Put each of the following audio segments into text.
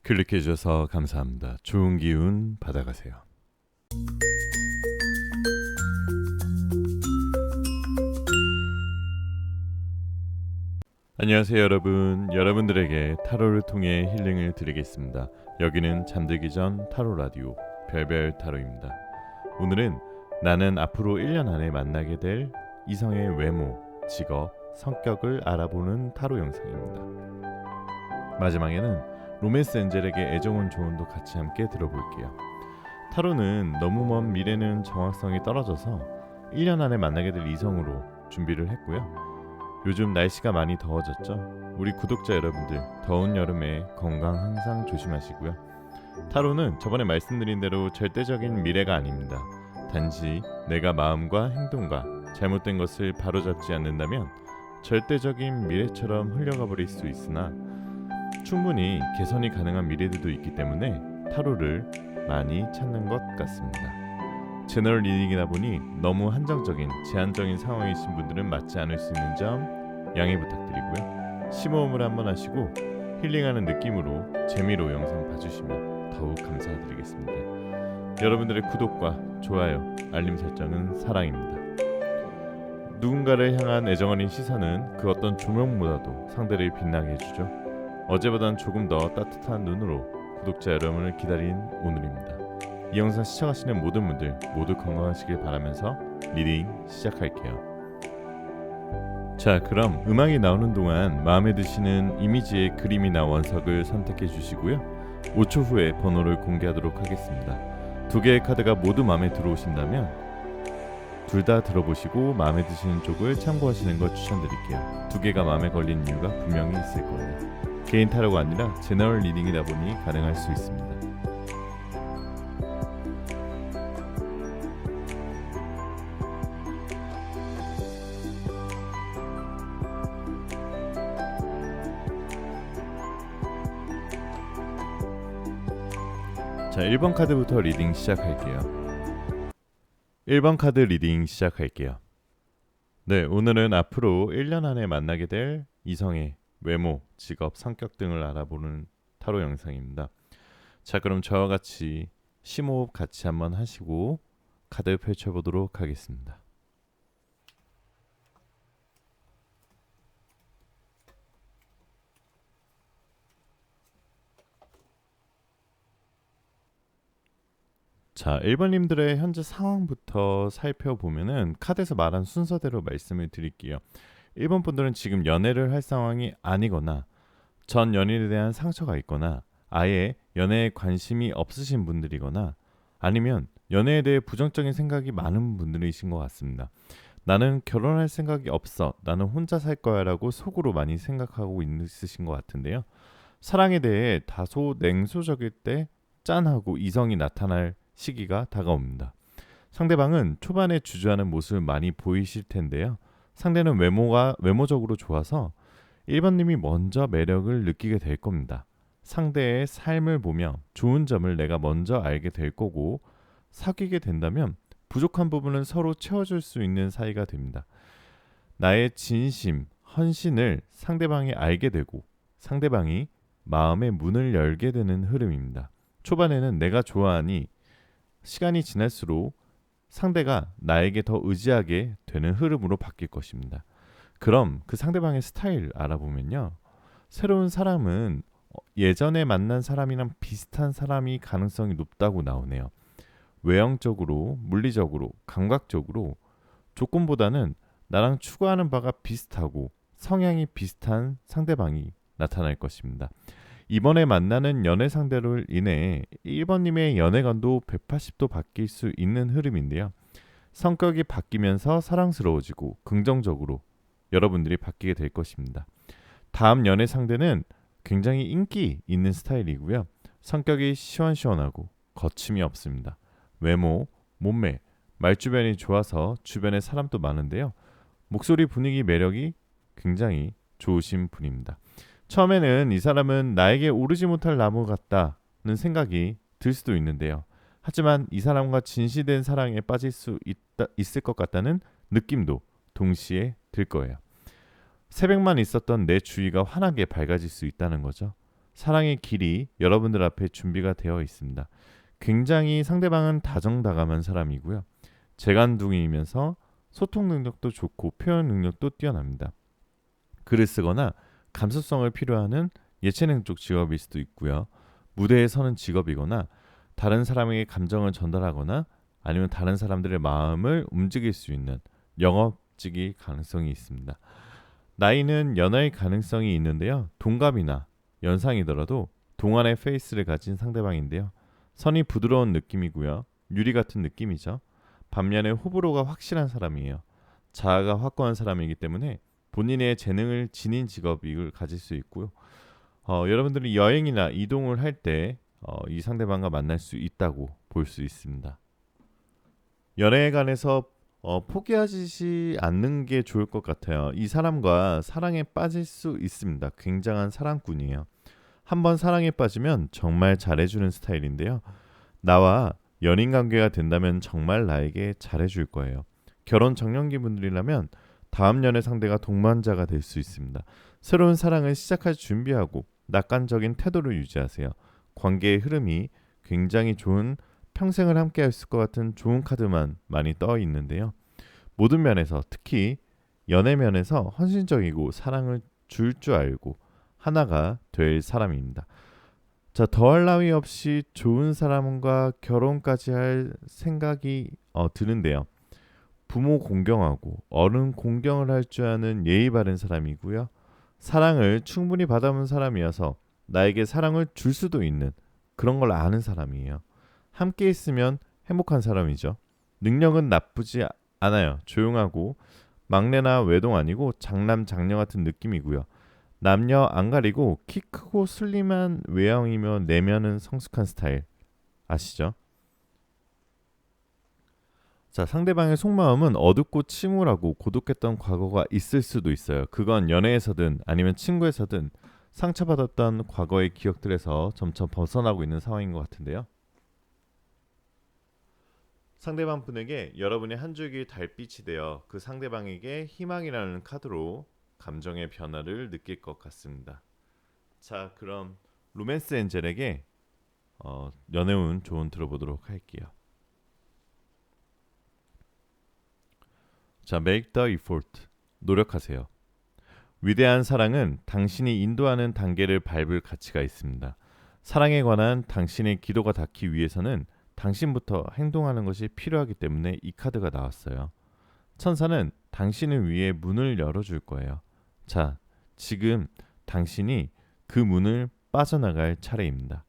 클릭해 주셔서 감사합니다. 좋은 기운 받아가세요. 안녕하세요 여러분. 여러분들에게 타로를 통해 힐링을 드리겠습니다. 여기는 잠들기 전 타로 라디오 별별 타로입니다. 오늘은 나는 앞으로 1년 안에 만나게 될 이성의 외모, 직업, 성격을 알아보는 타로 영상입니다. 마지막에는 로맨스 엔젤에게 애정은 조언도 같이 함께 들어볼게요. 타로는 너무 먼 미래는 정확성이 떨어져서 1년 안에 만나게 될 이성으로 준비를 했고요. 요즘 날씨가 많이 더워졌죠. 우리 구독자 여러분들 더운 여름에 건강 항상 조심하시고요. 타로는 저번에 말씀드린 대로 절대적인 미래가 아닙니다. 단지 내가 마음과 행동과 잘못된 것을 바로잡지 않는다면 절대적인 미래처럼 흘러가 버릴 수 있으나 충분히 개선이 가능한 미래들도 있기 때문에 타로를 많이 찾는 것 같습니다. 제너럴 리딩이다 보니 너무 한정적인 제한적인 상황이신 분들은 맞지 않을 수 있는 점 양해 부탁드리고요. 심호흡을 한번 하시고 힐링하는 느낌으로 재미로 영상 봐주시면 더욱 감사드리겠습니다. 여러분들의 구독과 좋아요, 알림 설정은 사랑입니다. 누군가를 향한 애정 어린 시선은 그 어떤 조명보다도 상대를 빛나게 해주죠. 어제보단 조금 더 따뜻한 눈으로 구독자 여러분을 기다린 오늘입니다. 이 영상 시청하시는 모든 분들 모두 건강하시길 바라면서 리딩 시작할게요. 자, 그럼 음악이 나오는 동안 마음에 드시는 이미지의 그림이나 원석을 선택해 주시고요. 5초 후에 번호를 공개하도록 하겠습니다. 두 개의 카드가 모두 마음에 들어오신다면 둘 다 들어보시고 마음에 드시는 쪽을 참고하시는 걸 추천드릴게요. 두 개가 마음에 걸린 이유가 분명히 있을 거예요. 개인 타로가 아니라 제너럴 리딩이다 보니 가능할 수 있습니다. 자, 1번 카드부터 리딩 시작할게요. 1번 카드 리딩 시작할게요. 네, 오늘은 앞으로 1년 안에 만나게 될 이성의 외모, 직업, 성격 등을 알아보는 타로 영상입니다. 자, 그럼 저와 같이 심호흡 같이 한번 하시고 카드 펼쳐보도록 하겠습니다. 자, 1번님들의 현재 상황부터 살펴보면은 카드에서 말한 순서대로 말씀을 드릴게요. 1번 분들은 지금 연애를 할 상황이 아니거나 전 연인에 대한 상처가 있거나 아예 연애에 관심이 없으신 분들이거나 아니면 연애에 대해 부정적인 생각이 많은 분들이신 것 같습니다. 나는 결혼할 생각이 없어. 나는 혼자 살 거야 라고 속으로 많이 생각하고 있으신 것 같은데요. 사랑에 대해 다소 냉소적일 때 짠하고 이성이 나타날 시기가 다가옵니다. 상대방은 초반에 주저하는 모습을 많이 보이실 텐데요. 상대는 외모적으로 좋아서 1번님이 먼저 매력을 느끼게 될 겁니다. 상대의 삶을 보며 좋은 점을 내가 먼저 알게 될 거고 사귀게 된다면 부족한 부분은 서로 채워줄 수 있는 사이가 됩니다. 나의 진심, 헌신을 상대방이 알게 되고 상대방이 마음의 문을 열게 되는 흐름입니다. 초반에는 내가 좋아하니 시간이 지날수록 상대가 나에게 더 의지하게 되는 흐름으로 바뀔 것입니다. 그럼 그 상대방의 스타일 알아보면요. 새로운 사람은 예전에 만난 사람이랑 비슷한 사람이 가능성이 높다고 나오네요. 외형적으로, 물리적으로, 감각적으로 조건보다는 나랑 추구하는 바가 비슷하고 성향이 비슷한 상대방이 나타날 것입니다. 이번에 만나는 연애 상대로 인해 1번님의 연애관도 180도 바뀔 수 있는 흐름인데요. 성격이 바뀌면서 사랑스러워지고 긍정적으로 여러분들이 바뀌게 될 것입니다. 다음 연애 상대는 굉장히 인기 있는 스타일이고요. 성격이 시원시원하고 거침이 없습니다. 외모, 몸매, 말주변이 좋아서 주변에 사람도 많은데요. 목소리 분위기 매력이 굉장히 좋으신 분입니다. 처음에는 이 사람은 나에게 오르지 못할 나무 같다는 생각이 들 수도 있는데요. 하지만 이 사람과 진실된 사랑에 빠질 수 있을 것 같다는 느낌도 동시에 들 거예요. 새벽만 있었던 내 주위가 환하게 밝아질 수 있다는 거죠. 사랑의 길이 여러분들 앞에 준비가 되어 있습니다. 굉장히 상대방은 다정다감한 사람이고요. 재간둥이이면서 소통 능력도 좋고 표현 능력도 뛰어납니다. 글을 쓰거나 감수성을 필요하는 예체능 쪽 직업일 수도 있고요. 무대에 서는 직업이거나 다른 사람에게 감정을 전달하거나 아니면 다른 사람들의 마음을 움직일 수 있는 영업직이 가능성이 있습니다. 나이는 연하의 가능성이 있는데요. 동갑이나 연상이더라도 동안의 페이스를 가진 상대방인데요. 선이 부드러운 느낌이고요. 유리 같은 느낌이죠. 반면에 호불호가 확실한 사람이에요. 자아가 확고한 사람이기 때문에 본인의 재능을 지닌 직업을 가질 수 있고요. 여러분들이 여행이나 이동을 할 때 이 상대방과 만날 수 있다고 볼 수 있습니다. 연애에 관해서 포기하지 않는 게 좋을 것 같아요. 이 사람과 사랑에 빠질 수 있습니다. 굉장한 사랑꾼이에요. 한번 사랑에 빠지면 정말 잘해주는 스타일인데요. 나와 연인 관계가 된다면 정말 나에게 잘해줄 거예요. 결혼 정년기 분들이라면 다음 연애 상대가 동반자가 될 수 있습니다. 새로운 사랑을 시작할 준비하고 낙관적인 태도를 유지하세요. 관계의 흐름이 굉장히 좋은 평생을 함께 할 것 같은 좋은 카드만 많이 떠 있는데요. 모든 면에서 특히 연애 면에서 헌신적이고 사랑을 줄 줄 알고 하나가 될 사람입니다. 자, 더할 나위 없이 좋은 사람과 결혼까지 할 생각이 드는데요. 부모 공경하고 어른 공경을 할 줄 아는 예의 바른 사람이고요. 사랑을 충분히 받아본 사람이어서 나에게 사랑을 줄 수도 있는 그런 걸 아는 사람이에요. 함께 있으면 행복한 사람이죠. 능력은 나쁘지 않아요. 조용하고 막내나 외동 아니고 장남 장녀 같은 느낌이고요. 남녀 안 가리고 키 크고 슬림한 외형이며 내면은 성숙한 스타일 아시죠? 자, 상대방의 속마음은 어둡고 침울하고 고독했던 과거가 있을 수도 있어요. 그건 연애에서든 아니면 친구에서든 상처받았던 과거의 기억들에서 점점 벗어나고 있는 상황인 것 같은데요. 상대방 분에게 여러분이 한 줄기 달빛이 되어 그 상대방에게 희망이라는 카드로 감정의 변화를 느낄 것 같습니다. 자, 그럼 로맨스 엔젤에게 연애운 조언 들어보도록 할게요. 자, make the effort. 노력하세요. 위대한 사랑은 당신이 인도하는 단계를 밟을 가치가 있습니다. 사랑에 관한 당신의 기도가 닿기 위해서는 당신부터 행동하는 것이 필요하기 때문에 이 카드가 나왔어요. 천사는 당신을 위해 문을 열어줄 거예요. 자, 지금 당신이 그 문을 빠져나갈 차례입니다.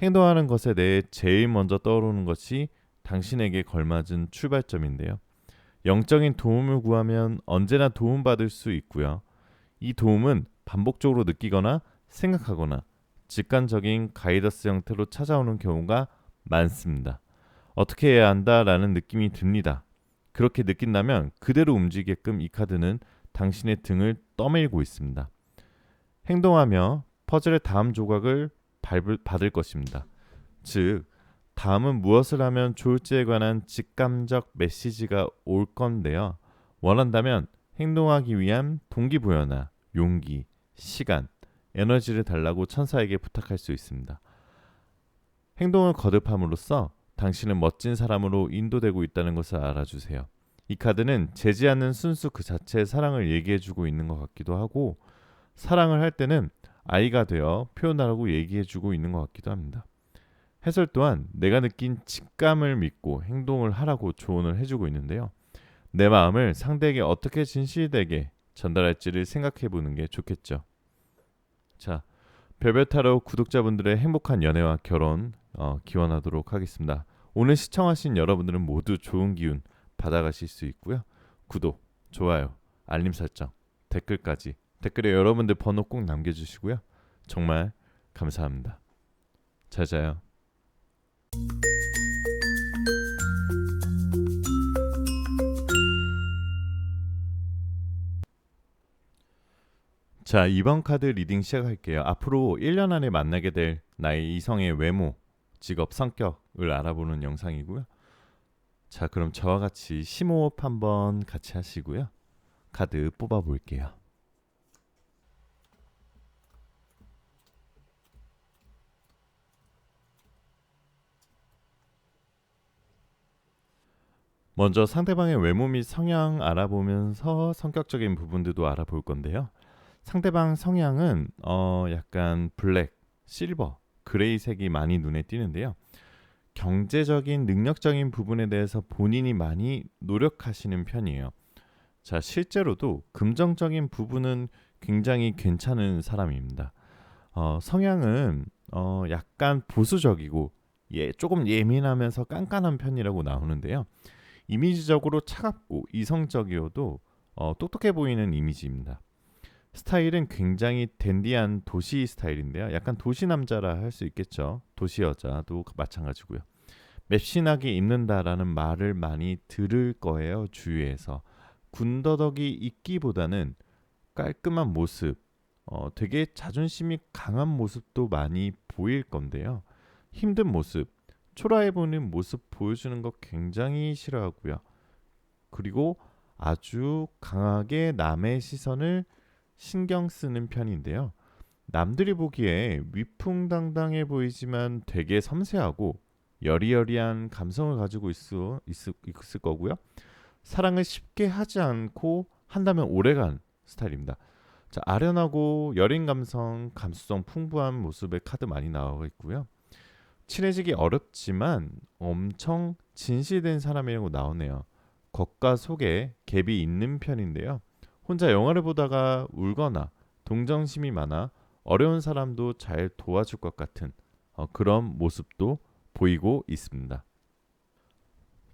행동하는 것에 대해 제일 먼저 떠오르는 것이 당신에게 걸맞은 출발점인데요. 영적인 도움을 구하면 언제나 도움받을 수 있고요. 이 도움은 반복적으로 느끼거나 생각하거나 직관적인 가이더스 형태로 찾아오는 경우가 많습니다. 어떻게 해야 한다라는 느낌이 듭니다. 그렇게 느낀다면 그대로 움직이게끔 이 카드는 당신의 등을 떠밀고 있습니다. 행동하며 퍼즐의 다음 조각을 받을 것입니다. 즉, 다음은 무엇을 하면 좋을지에 관한 직감적 메시지가 올 건데요. 원한다면 행동하기 위한 동기부여나 용기, 시간, 에너지를 달라고 천사에게 부탁할 수 있습니다. 행동을 거듭함으로써 당신은 멋진 사람으로 인도되고 있다는 것을 알아주세요. 이 카드는 재지 않는 순수 그 자체의 사랑을 얘기해주고 있는 것 같기도 하고 사랑을 할 때는 아이가 되어 표현하라고 얘기해주고 있는 것 같기도 합니다. 해설 또한 내가 느낀 직감을 믿고 행동을 하라고 조언을 해주고 있는데요. 내 마음을 상대에게 어떻게 진실되게 전달할지를 생각해보는 게 좋겠죠. 자, 별별타로 구독자분들의 행복한 연애와 결혼 기원하도록 하겠습니다. 오늘 시청하신 여러분들은 모두 좋은 기운 받아가실 수 있고요. 구독, 좋아요, 알림 설정, 댓글까지 댓글에 여러분들 번호 꼭 남겨주시고요. 정말 감사합니다. 잘 자요. 자, 이번 카드 리딩 시작할게요. 앞으로 1년 안에 만나게 될 나의 이성의 외모, 직업, 성격을 알아보는 영상이고요. 자, 그럼 저와 같이 심호흡 한번 같이 하시고요. 카드 뽑아 볼게요. 먼저 상대방의 외모 및 성향 알아보면서 성격적인 부분들도 알아볼 건데요. 상대방 성향은 약간 블랙, 실버, 그레이 색이 많이 눈에 띄는데요. 경제적인 능력적인 부분에 대해서 본인이 많이 노력하시는 편이에요. 자, 실제로도 금전적인 부분은 굉장히 괜찮은 사람입니다. 성향은 약간 보수적이고 조금 예민하면서 깐깐한 편이라고 나오는데요. 이미지적으로 차갑고 이성적이어도 똑똑해 보이는 이미지입니다. 스타일은 굉장히 댄디한 도시 스타일인데요. 약간 도시 남자라 할 수 있겠죠. 도시 여자도 마찬가지고요. 맵신하게 입는다라는 말을 많이 들을 거예요. 주위에서. 군더더기 있기보다는 깔끔한 모습, 되게 자존심이 강한 모습도 많이 보일 건데요. 힘든 모습, 초라해 보이는 모습 보여주는 거 굉장히 싫어하고요. 그리고 아주 강하게 남의 시선을 신경 쓰는 편인데요. 남들이 보기에 위풍당당해 보이지만 되게 섬세하고 여리여리한 감성을 가지고 있을 거고요. 사랑을 쉽게 하지 않고 한다면 오래간 스타일입니다. 자, 아련하고 여린 감성, 감수성 풍부한 모습의 카드 많이 나와 있고요. 친해지기 어렵지만 엄청 진실된 사람이라고 나오네요. 겉과 속에 갭이 있는 편인데요. 혼자 영화를 보다가 울거나 동정심이 많아 어려운 사람도 잘 도와줄 것 같은 그런 모습도 보이고 있습니다.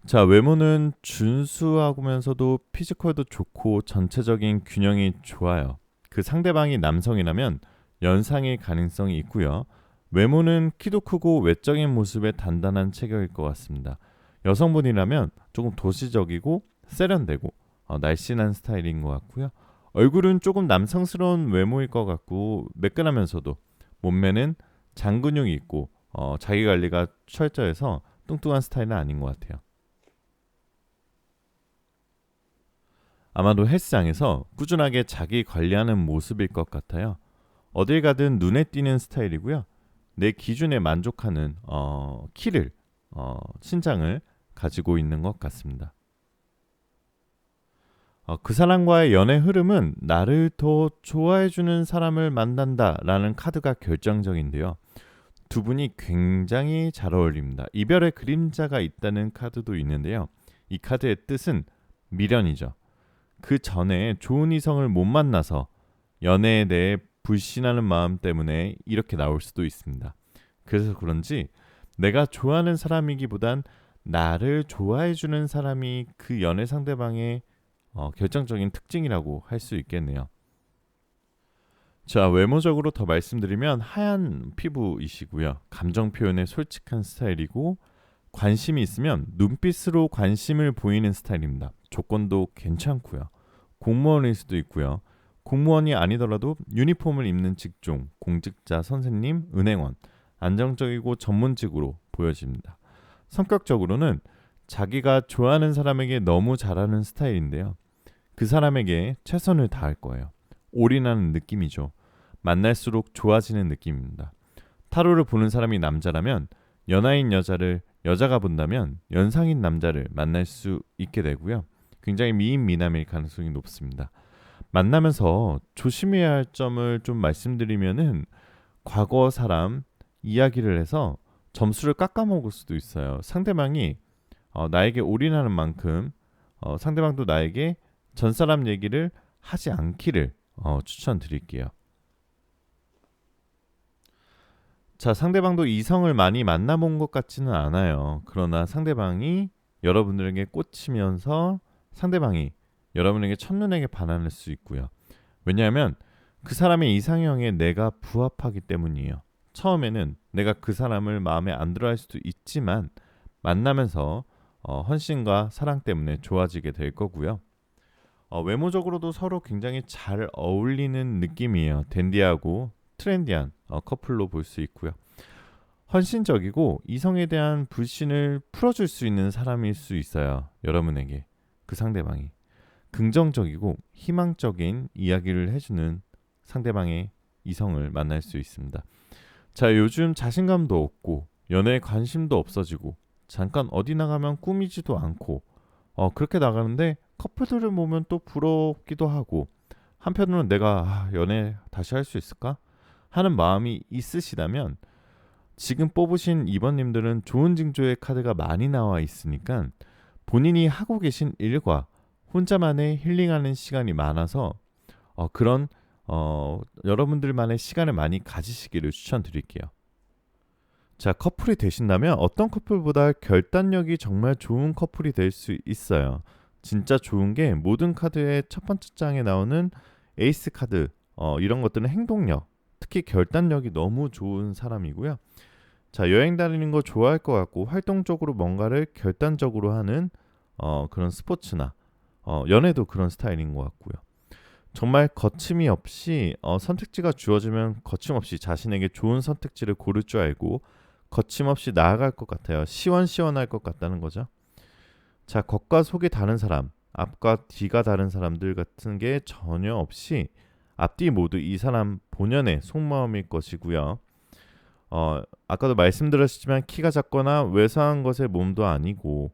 자, 외모는 준수하면서도 피지컬도 좋고 전체적인 균형이 좋아요. 그 상대방이 남성이라면 연상일 가능성이 있고요. 외모는 키도 크고 외적인 모습에 단단한 체격일 것 같습니다. 여성분이라면 조금 도시적이고 세련되고 날씬한 스타일인 것 같고요. 얼굴은 조금 남성스러운 외모일 것 같고 매끈하면서도 몸매는 장근육이 있고 자기 관리가 철저해서 뚱뚱한 스타일은 아닌 것 같아요. 아마도 헬스장에서 꾸준하게 자기 관리하는 모습일 것 같아요. 어딜 가든 눈에 띄는 스타일이고요. 내 기준에 만족하는 키를 신장을 가지고 있는 것 같습니다. 그 사람과의 연애 흐름은 나를 더 좋아해주는 사람을 만난다라는 카드가 결정적인데요. 두 분이 굉장히 잘 어울립니다. 이별의 그림자가 있다는 카드도 있는데요. 이 카드의 뜻은 미련이죠. 그 전에 좋은 이성을 못 만나서 연애에 대해 불신하는 마음 때문에 이렇게 나올 수도 있습니다. 그래서 그런지 내가 좋아하는 사람이기보단 나를 좋아해주는 사람이 그 연애 상대방의 결정적인 특징이라고 할 수 있겠네요. 자, 외모적으로 더 말씀드리면 하얀 피부이시고요. 감정 표현에 솔직한 스타일이고 관심이 있으면 눈빛으로 관심을 보이는 스타일입니다. 조건도 괜찮고요. 공무원일 수도 있고요. 공무원이 아니더라도 유니폼을 입는 직종, 공직자, 선생님, 은행원, 안정적이고 전문직으로 보여집니다. 성격적으로는 자기가 좋아하는 사람에게 너무 잘하는 스타일인데요. 그 사람에게 최선을 다할 거예요. 올인하는 느낌이죠. 만날수록 좋아지는 느낌입니다. 타로를 보는 사람이 남자라면 연하인 여자를 여자가 본다면 연상인 남자를 만날 수 있게 되고요. 굉장히 미인미남일 가능성이 높습니다. 만나면서 조심해야 할 점을 좀 말씀드리면은 과거 사람 이야기를 해서 점수를 깎아먹을 수도 있어요. 상대방이 나에게 올인하는 만큼 상대방도 나에게 전 사람 얘기를 하지 않기를 추천드릴게요. 자, 상대방도 이성을 많이 만나본 것 같지는 않아요. 그러나 상대방이 여러분들에게 꽂히면서 상대방이 여러분에게 첫눈에 반할 수 있고요. 왜냐하면 그 사람의 이상형에 내가 부합하기 때문이에요. 처음에는 내가 그 사람을 마음에 안 들어 할 수도 있지만 만나면서 헌신과 사랑 때문에 좋아지게 될 거고요. 외모적으로도 서로 굉장히 잘 어울리는 느낌이에요. 댄디하고 트렌디한 커플로 볼 수 있고요. 헌신적이고 이성에 대한 불신을 풀어줄 수 있는 사람일 수 있어요. 여러분에게 그 상대방이 긍정적이고 희망적인 이야기를 해주는 상대방의 이성을 만날 수 있습니다. 자, 요즘 자신감도 없고 연애에 관심도 없어지고 잠깐 어디 나가면 꾸미지도 않고 그렇게 나가는데 커플들을 보면 또 부럽기도 하고 한편으로는 내가 연애 다시 할 수 있을까 하는 마음이 있으시다면 지금 뽑으신 2번님들은 좋은 징조의 카드가 많이 나와 있으니까 본인이 하고 계신 일과 혼자만의 힐링하는 시간이 많아서 그런 여러분들만의 시간을 많이 가지시기를 추천드릴게요. 자, 커플이 되신다면 어떤 커플보다 결단력이 정말 좋은 커플이 될 수 있어요. 진짜 좋은 게 모든 카드의 첫 번째 장에 나오는 에이스 카드 이런 것들은 행동력, 특히 결단력이 너무 좋은 사람이고요. 자, 여행 다니는 거 좋아할 것 같고 활동적으로 뭔가를 결단적으로 하는 그런 스포츠나 연애도 그런 스타일인 것 같고요. 정말 거침이 없이 선택지가 주어지면 거침없이 자신에게 좋은 선택지를 고를 줄 알고 거침없이 나아갈 것 같아요. 시원시원할 것 같다는 거죠. 자, 겉과 속이 다른 사람, 앞과 뒤가 다른 사람들 같은 게 전혀 없이 앞뒤 모두 이 사람 본연의 속마음일 것이고요. 아까도 말씀드렸지만 키가 작거나 왜소한 것의 몸도 아니고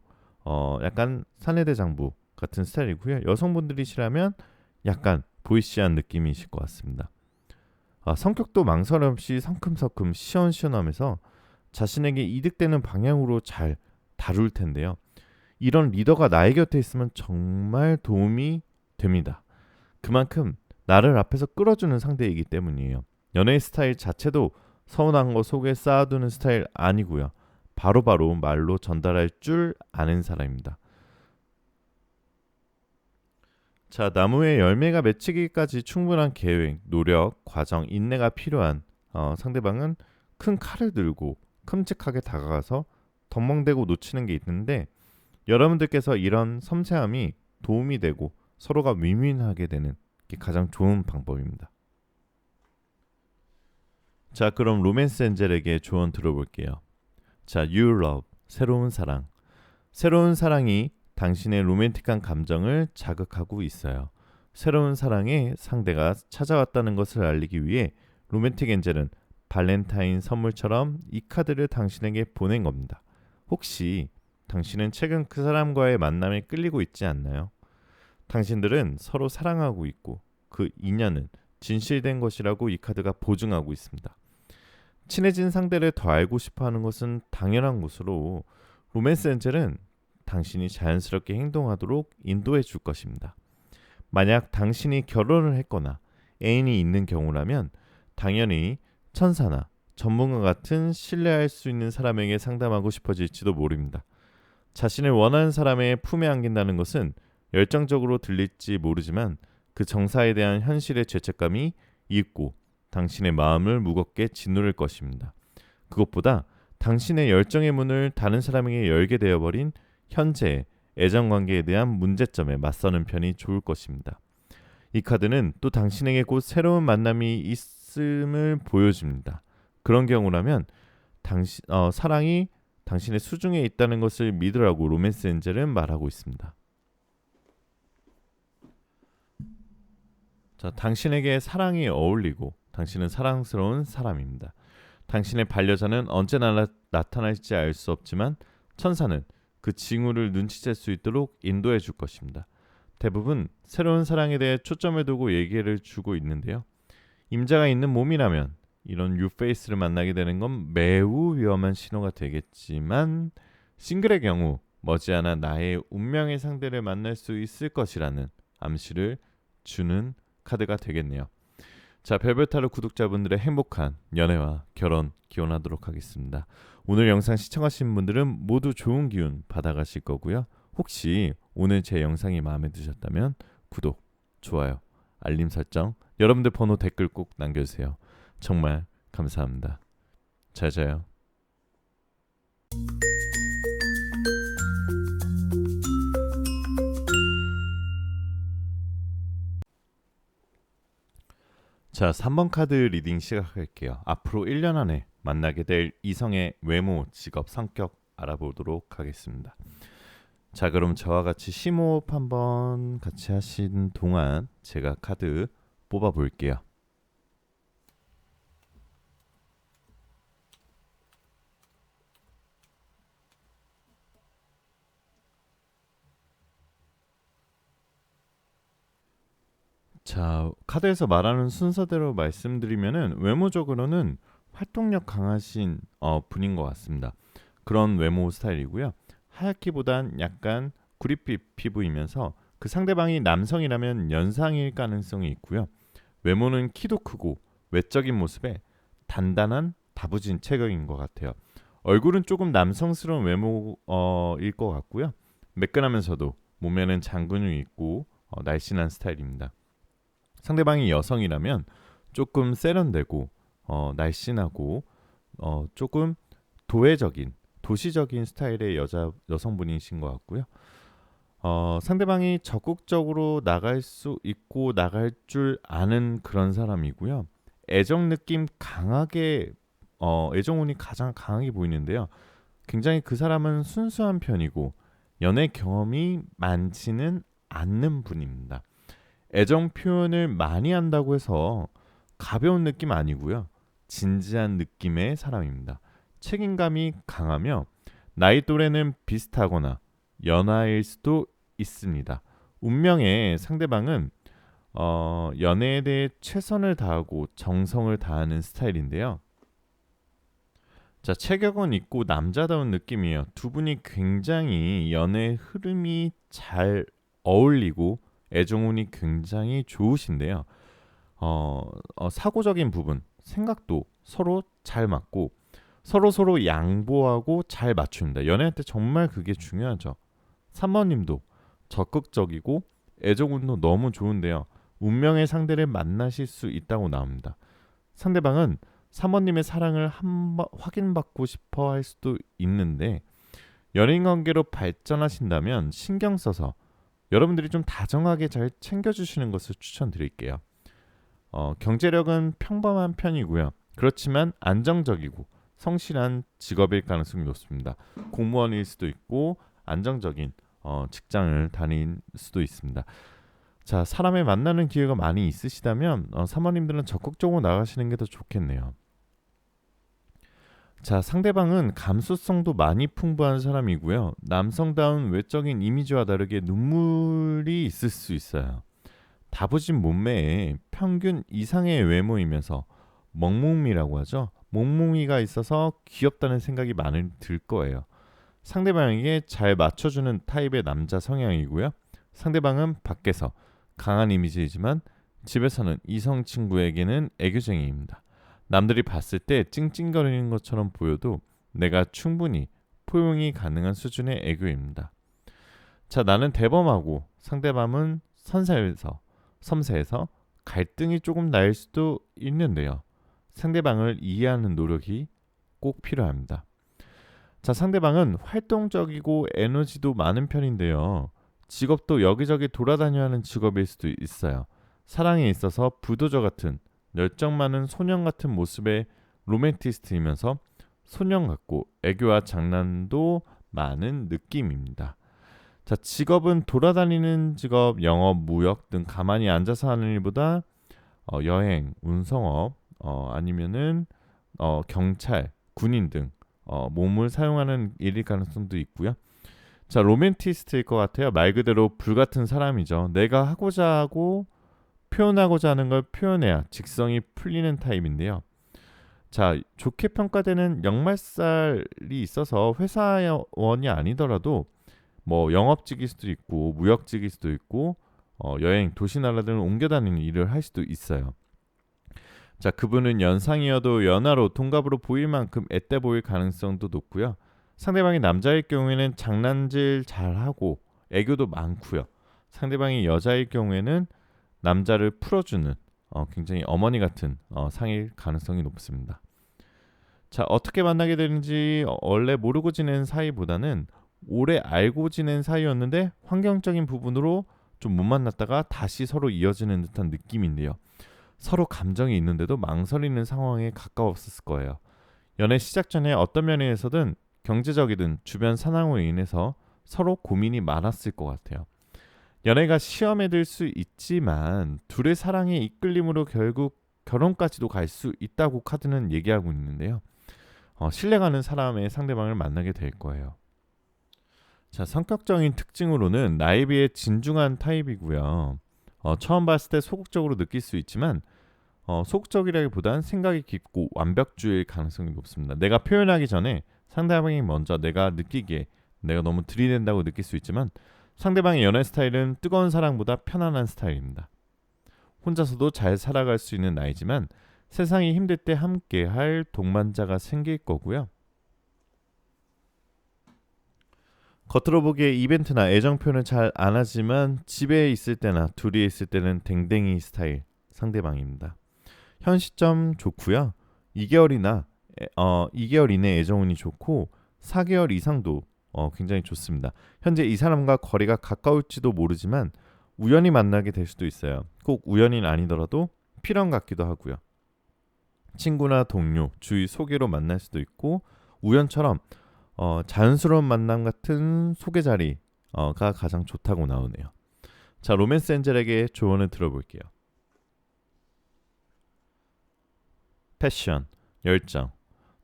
약간 사내대장부 같은 스타일이고요. 여성분들이시라면 약간 보이시한 느낌이실 것 같습니다. 성격도 망설임 없이 성큼성큼 시원시원하면서 자신에게 이득되는 방향으로 잘 다룰 텐데요. 이런 리더가 나의 곁에 있으면 정말 도움이 됩니다. 그만큼 나를 앞에서 끌어주는 상대이기 때문이에요. 연애 스타일 자체도 서운한 거 속에 쌓아두는 스타일 아니고요. 바로바로 말로 전달할 줄 아는 사람입니다. 자, 나무에 열매가 맺히기까지 충분한 계획, 노력, 과정, 인내가 필요한 상대방은 큰 칼을 들고 큼직하게 다가가서 덤벙대고 놓치는 게 있는데 여러분들께서 이런 섬세함이 도움이 되고 서로가 윈윈하게 되는 게 가장 좋은 방법입니다. 자, 그럼 로맨스 엔젤에게 조언 들어볼게요. 자, You Love, 새로운 사랑. 새로운 사랑이 당신의 로맨틱한 감정을 자극하고 있어요. 새로운 사랑의 상대가 찾아왔다는 것을 알리기 위해 로맨틱 엔젤은 발렌타인 선물처럼 이 카드를 당신에게 보낸 겁니다. 혹시 당신은 최근 그 사람과의 만남에 끌리고 있지 않나요? 당신들은 서로 사랑하고 있고 그 인연은 진실된 것이라고 이 카드가 보증하고 있습니다. 친해진 상대를 더 알고 싶어하는 것은 당연한 것으로 로맨스 엔젤은 당신이 자연스럽게 행동하도록 인도해 줄 것입니다. 만약 당신이 결혼을 했거나 애인이 있는 경우라면 당연히 천사나 전문가 같은 신뢰할 수 있는 사람에게 상담하고 싶어질지도 모릅니다. 자신을 원하는 사람의 품에 안긴다는 것은 열정적으로 들릴지 모르지만 그 정사에 대한 현실의 죄책감이 있고 당신의 마음을 무겁게 짓누를 것입니다. 그것보다 당신의 열정의 문을 다른 사람에게 열게 되어버린 현재의 애정관계에 대한 문제점에 맞서는 편이 좋을 것입니다. 이 카드는 또 당신에게 곧 새로운 만남이 있음을 보여줍니다. 그런 경우라면 사랑이 당신의 수중에 있다는 것을 믿으라고 로맨스 엔젤은 말하고 있습니다. 자, 당신에게 사랑이 어울리고 당신은 사랑스러운 사람입니다. 당신의 반려자는 언제나 나타날지 알 수 없지만 천사는 그 징후를 눈치챌 수 있도록 인도해 줄 것입니다. 대부분 새로운 사랑에 대해 초점을 두고 얘기를 주고 있는데요. 임자가 있는 몸이라면 이런 뉴페이스를 만나게 되는 건 매우 위험한 신호가 되겠지만 싱글의 경우 머지않아 나의 운명의 상대를 만날 수 있을 것이라는 암시를 주는 카드가 되겠네요. 자, 별별타로 구독자분들의 행복한 연애와 결혼 기원하도록 하겠습니다. 오늘 영상 시청하신 분들은 모두 좋은 기운 받아가실 거고요. 혹시 오늘 제 영상이 마음에 드셨다면 구독, 좋아요, 알림 설정, 여러분들 번호 댓글 꼭 남겨주세요. 정말 감사합니다. 잘 자요. 자, 3번 카드 리딩 시작할게요. 앞으로 1년 안에 만나게 될 이성의 외모, 직업, 성격 알아보도록 하겠습니다. 자, 그럼 저와 같이 심호흡 한번 같이 하신 동안 제가 카드 뽑아 볼게요. 자, 카드에서 말하는 순서대로 말씀드리면은 외모적으로는 활동력 강하신 분인 것 같습니다. 그런 외모 스타일이고요. 하얗기보단 약간 구릿빛 피부이면서 그 상대방이 남성이라면 연상일 가능성이 있고요. 외모는 키도 크고 외적인 모습에 단단한 다부진 체격인 것 같아요. 얼굴은 조금 남성스러운 외모일 것 같고요. 매끈하면서도 몸에는 장근육이 있고 날씬한 스타일입니다. 상대방이 여성이라면 조금 세련되고 날씬하고 조금 도회적인 도시적인 스타일의 여성분이신 것 같고요. 상대방이 적극적으로 나갈 수 있고 나갈 줄 아는 그런 사람이고요. 애정 느낌 강하게 애정운이 가장 강하게 보이는데요. 굉장히 그 사람은 순수한 편이고 연애 경험이 많지는 않는 분입니다. 애정 표현을 많이 한다고 해서 가벼운 느낌 아니고요. 진지한 느낌의 사람입니다. 책임감이 강하며 나이 또래는 비슷하거나 연하일 수도 있습니다. 운명의 상대방은 연애에 대해 최선을 다하고 정성을 다하는 스타일인데요. 자, 체격은 있고 남자다운 느낌이에요. 두 분이 굉장히 연애 흐름이 잘 어울리고 애정운이 굉장히 좋으신데요. 사고적인 부분, 생각도 서로 잘 맞고 서로 양보하고 잘 맞춥니다. 연애할 때 정말 그게 중요하죠. 3번님도 적극적이고 애정운도 너무 좋은데요. 운명의 상대를 만나실 수 있다고 나옵니다. 상대방은 3번님의 사랑을 확인받고 싶어 할 수도 있는데 연인 관계로 발전하신다면 신경 써서 여러분들이 좀 다정하게 잘 챙겨주시는 것을 추천드릴게요. 경제력은 평범한 편이고요. 그렇지만 안정적이고 성실한 직업일 가능성이 높습니다. 공무원일 수도 있고 안정적인 직장을 다닐 수도 있습니다. 자, 사람을 만나는 기회가 많이 있으시다면 사모님들은 적극적으로 나가시는 게 더 좋겠네요. 자, 상대방은 감수성도 많이 풍부한 사람이고요. 남성다운 외적인 이미지와 다르게 눈물이 있을 수 있어요. 다부진 몸매에 평균 이상의 외모이면서 멍뭉이라고 하죠. 멍뭉이가 있어서 귀엽다는 생각이 많이 들 거예요. 상대방에게 잘 맞춰주는 타입의 남자 성향이고요. 상대방은 밖에서 강한 이미지이지만 집에서는 이성 친구에게는 애교쟁이입니다. 남들이 봤을 때 찡찡거리는 것처럼 보여도 내가 충분히 포용이 가능한 수준의 애교입니다. 자, 나는 대범하고 상대방은 섬세해서 갈등이 조금 날 수도 있는데요. 상대방을 이해하는 노력이 꼭 필요합니다. 자, 상대방은 활동적이고 에너지도 많은 편인데요. 직업도 여기저기 돌아다녀야 하는 직업일 수도 있어요. 사랑에 있어서 부도저 같은 열정 많은 소년 같은 모습의 로맨티스트이면서 소년 같고 애교와 장난도 많은 느낌입니다. 자, 직업은 돌아다니는 직업, 영업, 무역 등 가만히 앉아서 하는 일보다 여행, 운송업, 아니면은 경찰, 군인 등 몸을 사용하는 일일 가능성도 있고요. 자, 로맨티스트일 것 같아요. 말 그대로 불같은 사람이죠. 내가 하고자 하고 표현하고자 하는 걸 표현해야 직성이 풀리는 타입인데요. 자, 좋게 평가되는 역말살이 있어서 회사원이 아니더라도 뭐 영업직일 수도 있고 무역직일 수도 있고 여행, 도시 나라 등을 옮겨 다니는 일을 할 수도 있어요. 자, 그분은 연상이어도 연하로 동갑으로 보일 만큼 앳돼 보일 가능성도 높고요. 상대방이 남자일 경우에는 장난질 잘하고 애교도 많고요. 상대방이 여자일 경우에는 남자를 풀어주는 굉장히 어머니 같은 상일 가능성이 높습니다. 자, 어떻게 만나게 되는지 원래 모르고 지낸 사이보다는 오래 알고 지낸 사이였는데 환경적인 부분으로 좀 못 만났다가 다시 서로 이어지는 듯한 느낌인데요. 서로 감정이 있는데도 망설이는 상황에 가까웠을 거예요. 연애 시작 전에 어떤 면에서든 경제적이든 주변 상황으로 인해서 서로 고민이 많았을 것 같아요. 연애가 시험에 들 수 있지만 둘의 사랑의 이끌림으로 결국 결혼까지도 갈 수 있다고 카드는 얘기하고 있는데요. 신뢰가는 사람의 상대방을 만나게 될 거예요. 자, 성격적인 특징으로는 나에 비해 진중한 타입이고요. 처음 봤을 때 소극적으로 느낄 수 있지만 소극적이라기보단 생각이 깊고 완벽주의일 가능성이 높습니다. 내가 표현하기 전에 상대방이 먼저 내가 느끼기에 내가 너무 들이댄다고 느낄 수 있지만 상대방의 연애 스타일은 뜨거운 사랑보다 편안한 스타일입니다. 혼자서도 잘 살아갈 수 있는 나이지만 세상이 힘들 때 함께할 동반자가 생길 거고요. 겉으로 보기에 이벤트나 애정 표현을 잘 안 하지만 집에 있을 때나 둘이 있을 때는 댕댕이 스타일 상대방입니다. 현 시점 좋고요. 2개월 이내 애정운이 좋고 4개월 이상도 굉장히 좋습니다. 현재 이 사람과 거리가 가까울지도 모르지만 우연히 만나게 될 수도 있어요. 꼭 우연이 아니더라도 필연 같기도 하고요. 친구나 동료, 주위 소개로 만날 수도 있고 우연처럼 자연스러운 만남 같은 소개 자리가 가장 좋다고 나오네요. 자, 로맨스 엔젤에게 조언을 들어볼게요. 패션, 열정,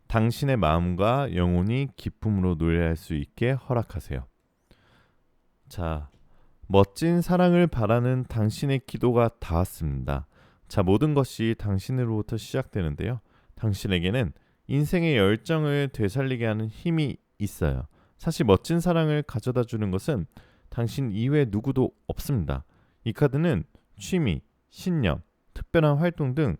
당신의 마음과 영혼이 기쁨으로 노래할 수 있게 허락하세요. 자, 멋진 사랑을 바라는 당신의 기도가 닿았습니다. 자, 모든 것이 당신으로부터 시작되는데요. 당신에게는 인생의 열정을 되살리게 하는 힘이 있어요. 사실 멋진 사랑을 가져다 주는 것은 당신 이외에 누구도 없습니다. 이 카드는 취미, 신념, 특별한 활동 등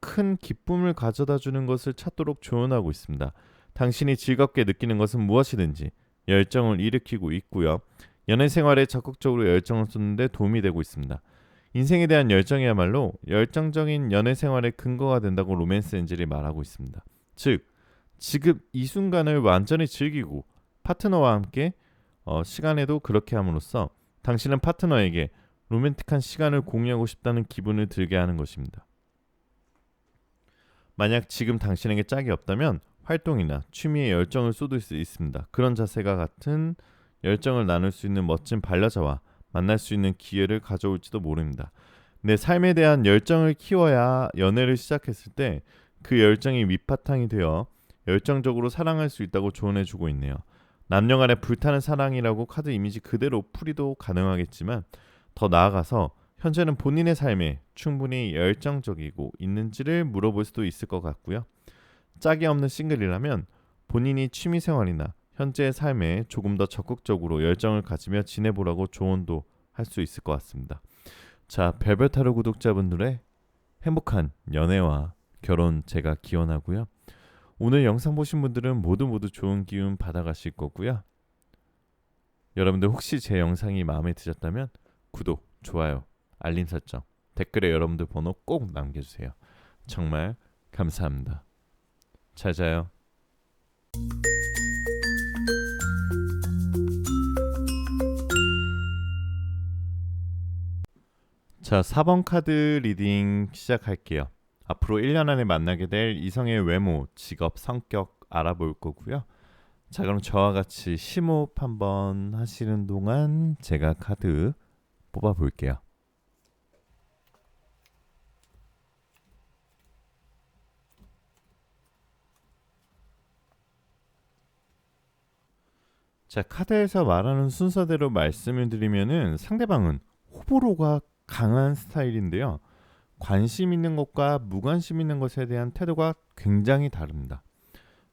큰 기쁨을 가져다 주는 것을 찾도록 조언하고 있습니다. 당신이 즐겁게 느끼는 것은 무엇이든지 열정을 일으키고 있고요. 연애 생활에 적극적으로 열정을 쏟는데 도움이 되고 있습니다. 인생에 대한 열정이야말로 열정적인 연애 생활의 근거가 된다고 로맨스 엔젤이 말하고 있습니다. 즉, 지금 이 순간을 완전히 즐기고 파트너와 함께 시간에도 그렇게 함으로써 당신은 파트너에게 로맨틱한 시간을 공유하고 싶다는 기분을 들게 하는 것입니다. 만약 지금 당신에게 짝이 없다면 활동이나 취미에 열정을 쏟을 수 있습니다. 그런 자세가 같은 열정을 나눌 수 있는 멋진 반려자와 만날 수 있는 기회를 가져올지도 모릅니다. 내 삶에 대한 열정을 키워야 연애를 시작했을 때 그 열정이 밑바탕이 되어 열정적으로 사랑할 수 있다고 조언해주고 있네요. 남녀 간의 불타는 사랑이라고 카드 이미지 그대로 풀이도 가능하겠지만 더 나아가서 현재는 본인의 삶에 충분히 열정적이고 있는지를 물어볼 수도 있을 것 같고요. 짝이 없는 싱글이라면 본인이 취미생활이나 현재의 삶에 조금 더 적극적으로 열정을 가지며 지내보라고 조언도 할 수 있을 것 같습니다. 자, 별별타로 구독자분들의 행복한 연애와 결혼 제가 기원하고요. 오늘 영상 보신 분들은 모두 좋은 기운 받아가실 거고요. 여러분들 혹시 제 영상이 마음에 드셨다면 구독, 좋아요, 알림 설정, 댓글에 여러분들 번호 꼭 남겨주세요. 정말 감사합니다. 잘 자요. 자, 4번 카드 리딩 시작할게요. 앞으로 1년 안에 만나게 될 이성의 외모, 직업, 성격 알아볼 거고요. 자, 그럼 저와 같이 심호흡 한번 하시는 동안 제가 카드 뽑아볼게요. 자, 카드에서 말하는 순서대로 말씀을 드리면은 상대방은 호불호가 강한 스타일인데요. 관심 있는 것과 무관심 있는 것에 대한 태도가 굉장히 다릅니다.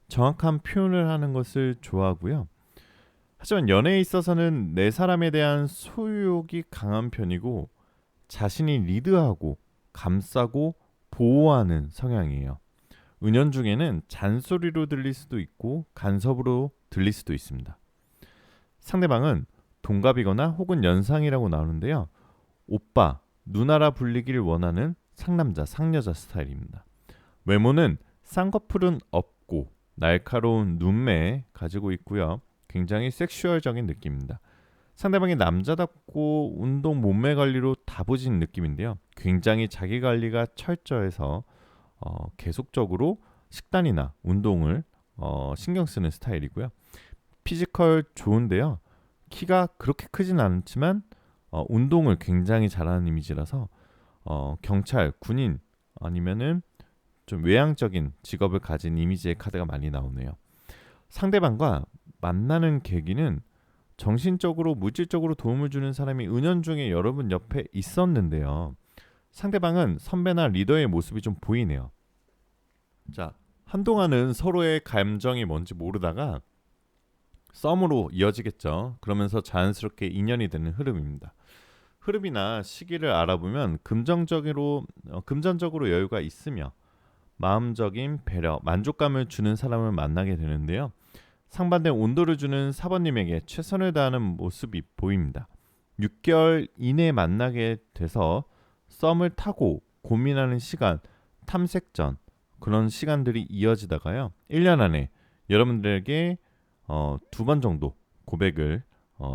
정확한 표현을 하는 것을 좋아하고요. 하지만 연애에 있어서는 내 사람에 대한 소유욕이 강한 편이고 자신이 리드하고 감싸고 보호하는 성향이에요. 은연중에는 잔소리로 들릴 수도 있고 간섭으로 들릴 수도 있습니다. 상대방은 동갑이거나 혹은 연상이라고 나오는데요. 오빠, 누나라 불리길 원하는 상남자, 상여자 스타일입니다. 외모는 쌍꺼풀은 없고 날카로운 눈매 가지고 있고요. 굉장히 섹슈얼적인 느낌입니다. 상대방이 남자답고 운동 몸매 관리로 다부진 느낌인데요. 굉장히 자기 관리가 철저해서 계속적으로 식단이나 운동을 신경 쓰는 스타일이고요. 피지컬 좋은데요. 키가 그렇게 크진 않지만 운동을 굉장히 잘하는 이미지라서 경찰, 군인 아니면은 좀 외향적인 직업을 가진 이미지의 카드가 많이 나오네요. 상대방과 만나는 계기는 정신적으로 물질적으로 도움을 주는 사람이 은연중에 여러분 옆에 있었는데요. 상대방은 선배나 리더의 모습이 좀 보이네요. 자, 한동안은 서로의 감정이 뭔지 모르다가 썸으로 이어지겠죠. 그러면서 자연스럽게 인연이 되는 흐름입니다. 흐름이나 시기를 알아보면 금전적으로 여유가 있으며 마음적인 배려, 만족감을 주는 사람을 만나게 되는데요. 상반된 온도를 주는 사번님에게 최선을 다하는 모습이 보입니다. 6개월 이내에 만나게 돼서 썸을 타고 고민하는 시간, 탐색전 그런 시간들이 이어지다가요. 1년 안에 여러분들에게 2번 정도 고백을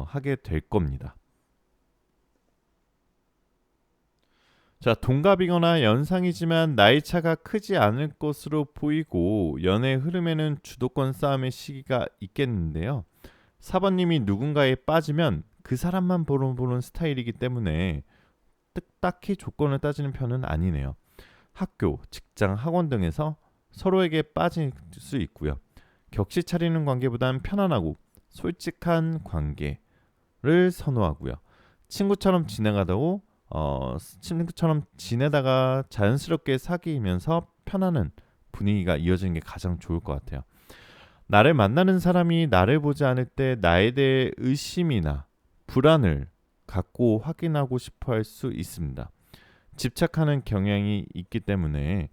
하게 될 겁니다. 자, 동갑이거나 연상이지만 나이 차가 크지 않을 것으로 보이고 연애 흐름에는 주도권 싸움의 시기가 있겠는데요. 사번님이 누군가에 빠지면 그 사람만 보는 스타일이기 때문에 딱히 조건을 따지는 편은 아니네요. 학교, 직장, 학원 등에서 서로에게 빠질 수 있고요. 격시 차리는 관계보다는 편안하고 솔직한 관계를 선호하고요. 친구처럼 지내다가 자연스럽게 사귀면서 편안한 분위기가 이어지는 게 가장 좋을 것 같아요. 나를 만나는 사람이 나를 보지 않을 때 나에 대해 의심이나 불안을 갖고 확인하고 싶어 할 수 있습니다. 집착하는 경향이 있기 때문에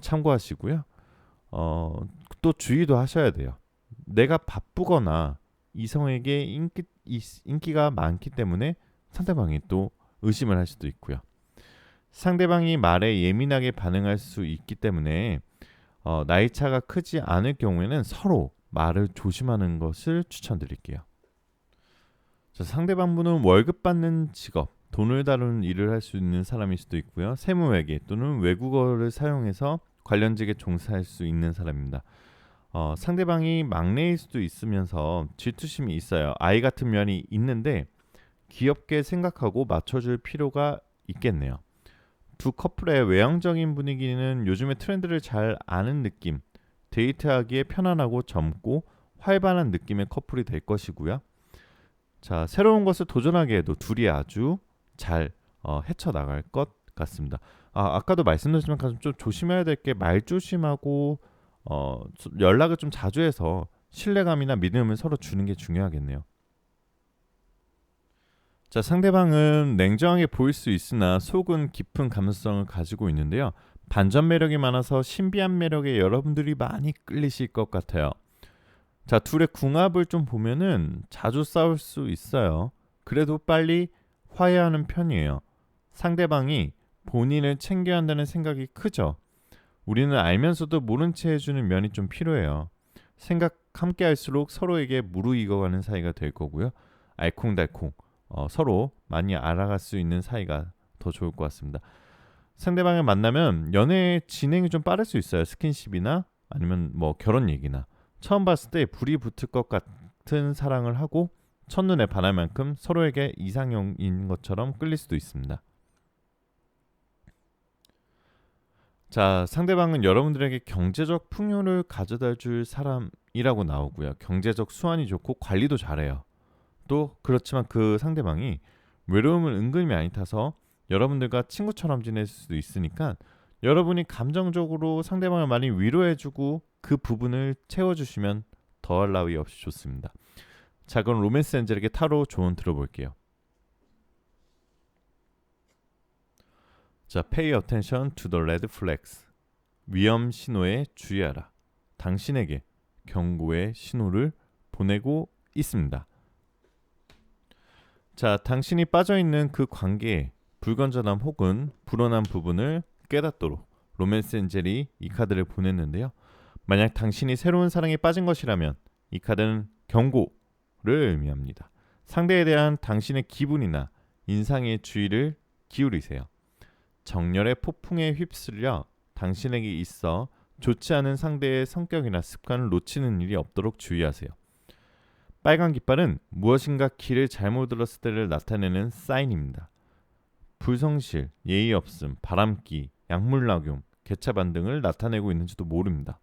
참고하시고요. 또 주의도 하셔야 돼요. 내가 바쁘거나 이성에게 인기가 많기 때문에 상대방이 또 의심을 할 수도 있고요. 상대방이 말에 예민하게 반응할 수 있기 때문에 나이 차가 크지 않을 경우에는 서로 말을 조심하는 것을 추천드릴게요. 자, 상대방분은 월급 받는 직업, 돈을 다루는 일을 할 수 있는 사람일 수도 있고요. 세무회계 또는 외국어를 사용해서 관련직에 종사할 수 있는 사람입니다. 상대방이 막내일 수도 있으면서 질투심이 있어요. 아이 같은 면이 있는데 귀엽게 생각하고 맞춰줄 필요가 있겠네요. 두 커플의 외향적인 분위기는 요즘의 트렌드를 잘 아는 느낌, 데이트하기에 편안하고 젊고 활발한 느낌의 커플이 될 것이고요. 자, 새로운 것을 도전하게 해도 둘이 아주 잘 헤쳐나갈 것 같습니다. 아까도 말씀드렸지만 좀 조심해야 될 게 말조심하고 연락을 좀 자주 해서 신뢰감이나 믿음을 서로 주는 게 중요하겠네요. 자, 상대방은 냉정하게 보일 수 있으나 속은 깊은 감수성을 가지고 있는데요. 반전 매력이 많아서 신비한 매력에 여러분들이 많이 끌리실 것 같아요. 자, 둘의 궁합을 좀 보면은 자주 싸울 수 있어요. 그래도 빨리 화해하는 편이에요. 상대방이 본인을 챙겨야 한다는 생각이 크죠. 우리는 알면서도 모른 채 해주는 면이 좀 필요해요. 생각 함께 할수록 서로에게 무르익어가는 사이가 될 거고요. 알콩달콩 서로 많이 알아갈 수 있는 사이가 더 좋을 것 같습니다. 상대방을 만나면 연애 진행이 좀 빠를 수 있어요. 스킨십이나 아니면 뭐 결혼 얘기나 처음 봤을 때 불이 붙을 것 같은 사랑을 하고 첫눈에 반할 만큼 서로에게 이상형인 것처럼 끌릴 수도 있습니다. 자, 상대방은 여러분들에게 경제적 풍요를 가져다 줄 사람이라고 나오고요. 경제적 수완이 좋고 관리도 잘해요. 또 그렇지만 그 상대방이 외로움을 은근히 많이 타서 여러분들과 친구처럼 지낼 수도 있으니까 여러분이 감정적으로 상대방을 많이 위로해주고 그 부분을 채워주시면 더할 나위 없이 좋습니다. 자, 그럼 로맨스 엔젤에게 타로 조언 들어볼게요. 자, pay attention to the red flags. 위험 신호에 주의하라. 당신에게 경고의 신호를 보내고 있습니다. 자, 당신이 빠져있는 그 관계에 불건전함 혹은 불온한 부분을 깨닫도록 로맨스 엔젤이 이 카드를 보냈는데요. 만약 당신이 새로운 사랑에 빠진 것이라면 이 카드는 경고를 의미합니다. 상대에 대한 당신의 기분이나 인상에 주의를 기울이세요. 정열의 폭풍에 휩쓸려 당신에게 있어 좋지 않은 상대의 성격이나 습관을 놓치는 일이 없도록 주의하세요. 빨간 깃발은 무엇인가 길을 잘못 들었을 때를 나타내는 사인입니다. 불성실, 예의 없음, 바람기, 약물 낙용, 개차반 등을 나타내고 있는지도 모릅니다.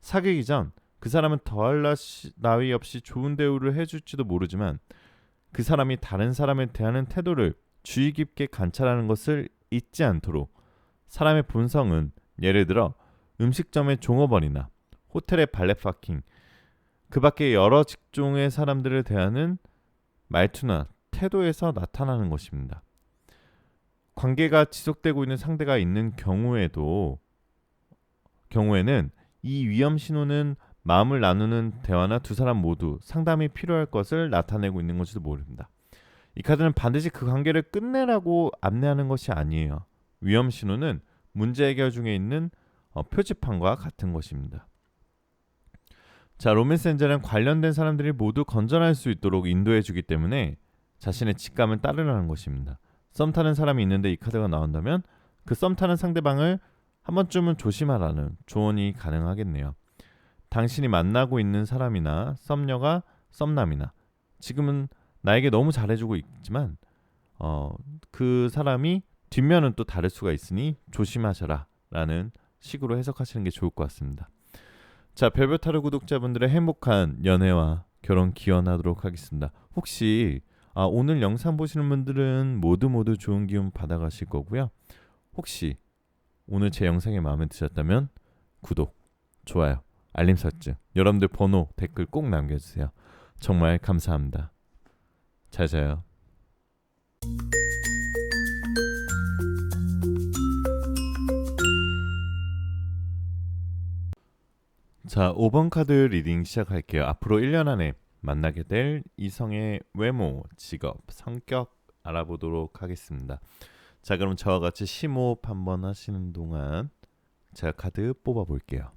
사귀기 전 그 사람은 더할 나위 없이 좋은 대우를 해줄지도 모르지만 그 사람이 다른 사람을 대하는 태도를 주의 깊게 관찰하는 것을 잊지 않도록 사람의 본성은 예를 들어 음식점의 종업원이나 호텔의 발레파킹 그 밖에 여러 직종의 사람들을 대하는 말투나 태도에서 나타나는 것입니다. 관계가 지속되고 있는 상대가 있는 경우에는 이 위험 신호는 마음을 나누는 대화나 두 사람 모두 상담이 필요할 것을 나타내고 있는 것일지도 모릅니다. 이 카드는 반드시 그 관계를 끝내라고 안내하는 것이 아니에요. 위험 신호는 문제 해결 중에 있는 표지판과 같은 것입니다. 자, 로맨스 엔젤은 관련된 사람들이 모두 건전할 수 있도록 인도해 주기 때문에 자신의 직감을 따르라는 것입니다. 썸 타는 사람이 있는데 이 카드가 나온다면 그 썸 타는 상대방을 한 번쯤은 조심하라는 조언이 가능하겠네요. 당신이 만나고 있는 사람이나 썸녀가 썸남이나 지금은 나에게 너무 잘해주고 있지만 그 사람이 뒷면은 또 다를 수가 있으니 조심하셔라 라는 식으로 해석하시는 게 좋을 것 같습니다. 자, 별별타로 구독자분들의 행복한 연애와 결혼 기원하도록 하겠습니다. 혹시 오늘 영상 보시는 분들은 모두 좋은 기운 받아가실 거고요. 혹시 오늘 제 영상이 마음에 드셨다면 구독, 좋아요, 알림 설정, 여러분들 번호, 댓글 꼭 남겨주세요. 정말 감사합니다. 잘 자요. 자, 5번 카드 리딩 시작할게요. 앞으로 1년 안에 만나게 될 이성의 외모, 직업, 성격 알아보도록 하겠습니다. 자, 그럼 저와 같이 심호흡 한번 하시는 동안 제가 카드 뽑아볼게요.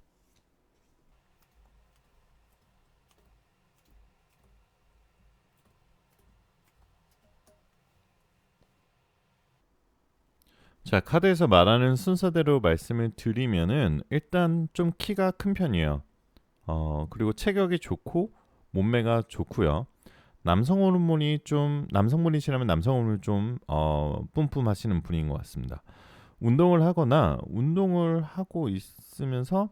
자, 카드에서 말하는 순서대로 말씀을 드리면은 일단 좀 키가 큰 편이에요. 그리고 체격이 좋고 몸매가 좋고요. 남성분이시라면 남성 호르몬이 좀 뿜뿜하시는 분인 것 같습니다. 운동을 하거나 운동을 하고 있으면서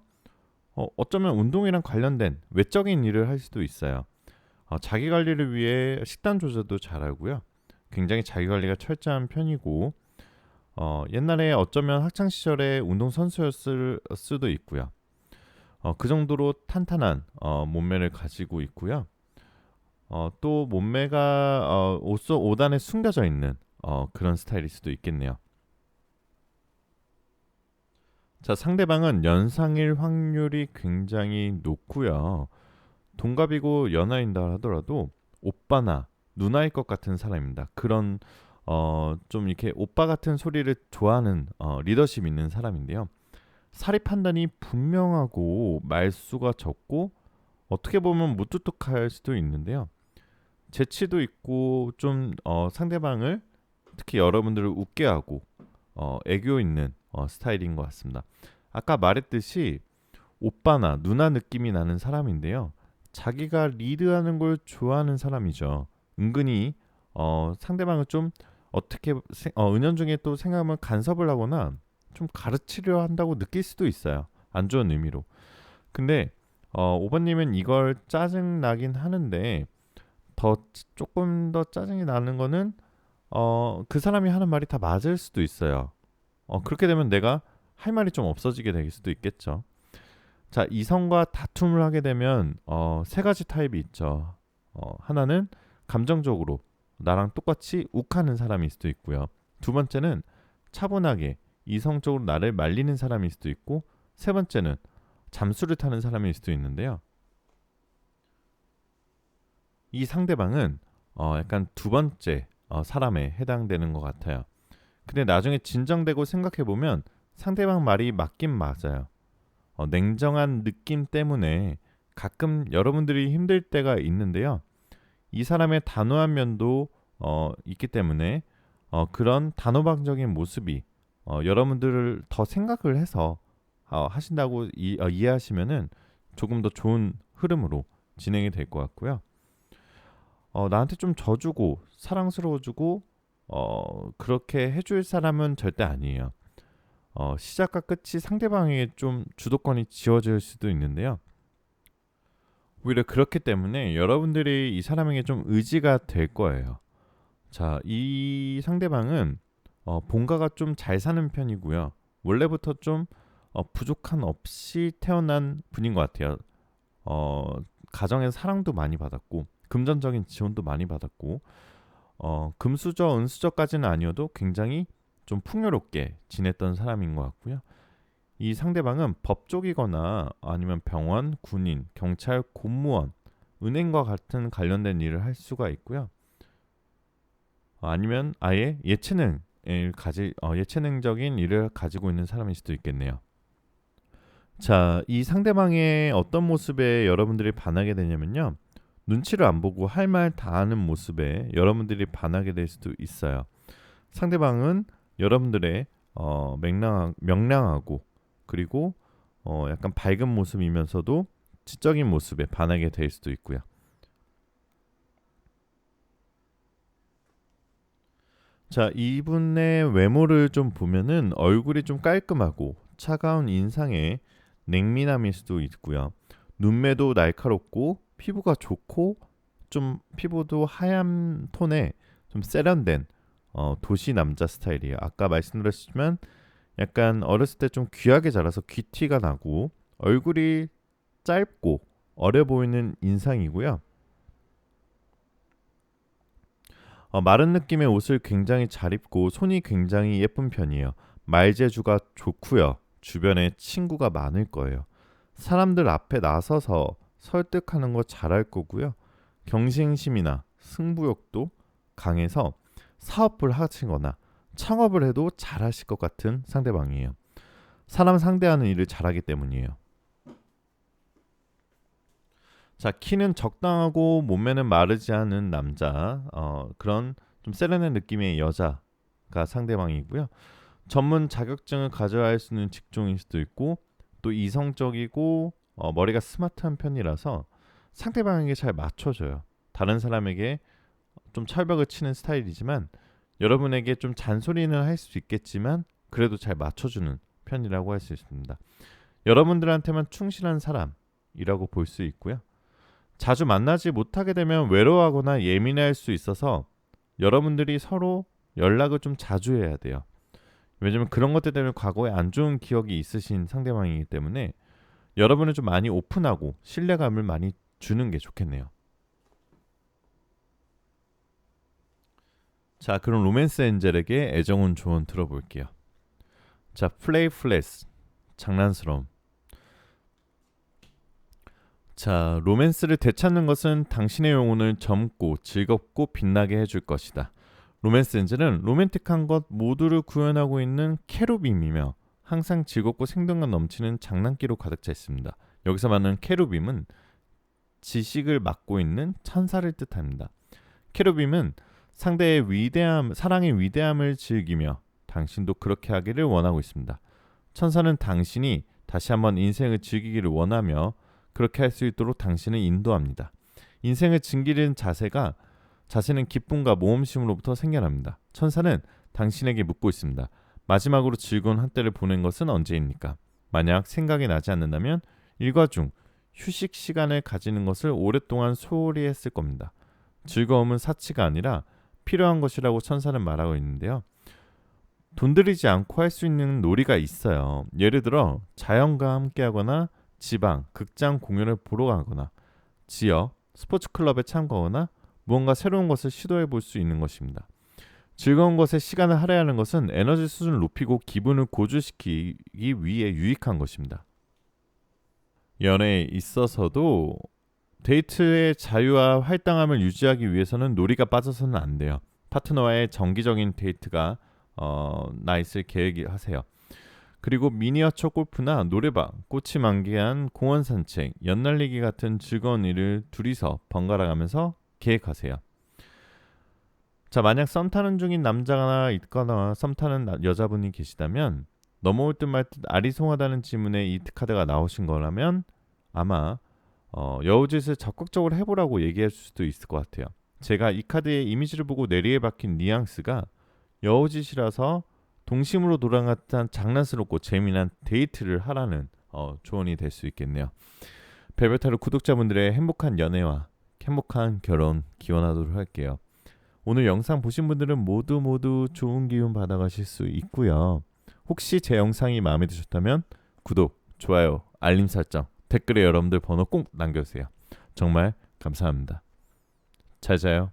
어쩌면 운동이랑 관련된 외적인 일을 할 수도 있어요. 자기 관리를 위해 식단 조절도 잘하고요. 굉장히 자기 관리가 철저한 편이고 옛날에 어쩌면 학창 시절에 운동 선수였을 수도 있고요. 그 정도로 탄탄한 몸매를 가지고 있고요. 또 몸매가 옷 속 5단에 숨겨져 있는 그런 스타일일 수도 있겠네요. 자, 상대방은 연상일 확률이 굉장히 높고요. 동갑이고 연하인다 하더라도 오빠나 누나일 것 같은 사람입니다. 그런 좀 이렇게 오빠 같은 소리를 좋아하는 리더십 있는 사람인데요. 사리 판단이 분명하고 말수가 적고 어떻게 보면 무뚝뚝할 수도 있는데요. 재치도 있고 좀 상대방을 특히 여러분들을 웃게 하고 애교 있는 스타일인 것 같습니다. 아까 말했듯이 오빠나 누나 느낌이 나는 사람인데요. 자기가 리드하는 걸 좋아하는 사람이죠. 은근히 상대방을 좀 어떻게 은연중에 또 생각하면 간섭을 하거나 좀 가르치려 한다고 느낄 수도 있어요. 안 좋은 의미로. 근데 5번님은 이걸 짜증 나긴 하는데 조금 더 짜증이 나는 거는 그 사람이 하는 말이 다 맞을 수도 있어요. 그렇게 되면 내가 할 말이 좀 없어지게 될 수도 있겠죠. 자, 이성과 다툼을 하게 되면 세 가지 타입이 있죠. 하나는 감정적으로 나랑 똑같이 욱하는 사람일 수도 있고요. 두 번째는 차분하게 이성적으로 나를 말리는 사람일 수도 있고, 세 번째는 잠수를 타는 사람일 수도 있는데요. 이 상대방은 약간 두 번째 사람에 해당되는 것 같아요. 근데 나중에 진정되고 생각해보면 상대방 말이 맞긴 맞아요. 냉정한 느낌 때문에 가끔 여러분들이 힘들 때가 있는데요. 이 사람의 단호한 면도 있기 때문에 그런 단호박적인 모습이 여러분들을 더 생각을 해서 하신다고 이해하시면은 조금 더 좋은 흐름으로 진행이 될 것 같고요. 나한테 좀 져주고 사랑스러워주고 그렇게 해줄 사람은 절대 아니에요. 시작과 끝이 상대방에게 좀 주도권이 지워질 수도 있는데요. 오히려 그렇기 때문에 여러분들이 이 사람에게 좀 의지가 될 거예요. 자, 이 상대방은 본가가 좀 잘 사는 편이고요. 원래부터 좀 부족한 없이 태어난 분인 것 같아요. 어, 가정에서 사랑도 많이 받았고 금전적인 지원도 많이 받았고 금수저 은수저까지는 아니어도 굉장히 좀 풍요롭게 지냈던 사람인 것 같고요. 이 상대방은 법 쪽이거나 아니면 병원, 군인, 경찰, 공무원, 은행과 같은 관련된 일을 할 수가 있고요. 아니면 아예 예체능적인 일을 가지고 있는 사람일 수도 있겠네요. 자, 이 상대방의 어떤 모습에 여러분들이 반하게 되냐면요. 눈치를 안 보고 할 말 다 하는 모습에 여러분들이 반하게 될 수도 있어요. 상대방은 여러분들의 명랑하고 그리고 약간 밝은 모습이면서도 지적인 모습에 반하게 될 수도 있고요. 자, 이분의 외모를 좀 보면은 얼굴이 좀 깔끔하고 차가운 인상에 냉미남일 수도 있고요. 눈매도 날카롭고 피부가 좋고 좀 피부도 하얀 톤에 좀 세련된 도시 남자 스타일이에요. 아까 말씀드렸지만 약간 어렸을 때 좀 귀하게 자라서 귀티가 나고 얼굴이 짧고 어려 보이는 인상이고요. 마른 느낌의 옷을 굉장히 잘 입고 손이 굉장히 예쁜 편이에요. 말재주가 좋고요. 주변에 친구가 많을 거예요. 사람들 앞에 나서서 설득하는 거 잘할 거고요. 경쟁심이나 승부욕도 강해서 사업을 하시거나 창업을 해도 잘하실 것 같은 상대방이에요. 사람 상대하는 일을 잘하기 때문이에요. 자, 키는 적당하고 몸매는 마르지 않은 남자, 그런 좀 세련된 느낌의 여자가 상대방이고요. 전문 자격증을 가져야 할 수 있는 직종일 수도 있고 또 이성적이고 머리가 스마트한 편이라서 상대방에게 잘 맞춰줘요. 다른 사람에게 좀 철벽을 치는 스타일이지만 여러분에게 좀 잔소리는 할 수 있겠지만 그래도 잘 맞춰주는 편이라고 할 수 있습니다. 여러분들한테만 충실한 사람이라고 볼 수 있고요. 자주 만나지 못하게 되면 외로워하거나 예민할 수 있어서 여러분들이 서로 연락을 좀 자주 해야 돼요. 왜냐면 그런 것들 때문에 과거에 안 좋은 기억이 있으신 상대방이기 때문에 여러분은 좀 많이 오픈하고 신뢰감을 많이 주는 게 좋겠네요. 자, 그럼 로맨스 엔젤에게 애정운 조언 들어볼게요. 자, 플레이풀레스, 장난스러움. 자, 로맨스를 되찾는 것은 당신의 영혼을 젊고 즐겁고 빛나게 해줄 것이다. 로맨스 엔젤은 로맨틱한 것 모두를 구현하고 있는 캐루빔이며 항상 즐겁고 생동감 넘치는 장난기로 가득 차 있습니다. 여기서 말하는 캐루빔은 지식을 맡고 있는 천사를 뜻합니다. 캐루빔은 상대의 사랑의 위대함을 즐기며 당신도 그렇게 하기를 원하고 있습니다. 천사는 당신이 다시 한번 인생을 즐기기를 원하며 그렇게 할 수 있도록 당신을 인도합니다. 인생을 즐기는 자세는 기쁨과 모험심으로부터 생겨납니다. 천사는 당신에게 묻고 있습니다. 마지막으로 즐거운 한때를 보낸 것은 언제입니까? 만약 생각이 나지 않는다면 일과 중 휴식 시간을 가지는 것을 오랫동안 소홀히 했을 겁니다. 즐거움은 사치가 아니라 필요한 것이라고 천사는 말하고 있는데요. 돈 들이지 않고 할 수 있는 놀이가 있어요. 예를 들어 자연과 함께하거나 지방, 극장 공연을 보러 가거나 지역, 스포츠 클럽에 참가하거나 무언가 새로운 것을 시도해 볼 수 있는 것입니다. 즐거운 것에 시간을 할애하는 것은 에너지 수준을 높이고 기분을 고조시키기 위해 유익한 것입니다. 연애에 있어서도 데이트의 자유와 활당함을 유지하기 위해서는 놀이가 빠져서는 안 돼요. 파트너와의 정기적인 데이트가 나 있을 계획하세요. 그리고 미니어처 골프나 노래방, 꽃이 만개한 공원 산책, 연날리기 같은 즐거운 일을 둘이서 번갈아 가면서 계획하세요. 자, 만약 썸 타는 중인 남자가 있거나 썸 타는 여자분이 계시다면 넘어올 듯 말 듯 아리송하다는 질문에 이 카드가 나오신 거라면 아마 여우짓을 적극적으로 해보라고 얘기할 수도 있을 것 같아요. 제가 이 카드의 이미지를 보고 뇌리에 박힌 뉘앙스가 여우짓이라서 동심으로 돌아갔던 장난스럽고 재미난 데이트를 하라는 조언이 될 수 있겠네요. 벨벳타로 구독자분들의 행복한 연애와 행복한 결혼 기원하도록 할게요. 오늘 영상 보신 분들은 모두 좋은 기운 받아가실 수 있고요. 혹시 제 영상이 마음에 드셨다면 구독, 좋아요, 알림 설정, 댓글에 여러분들 번호 꼭 남겨주세요. 정말 감사합니다. 잘 자요.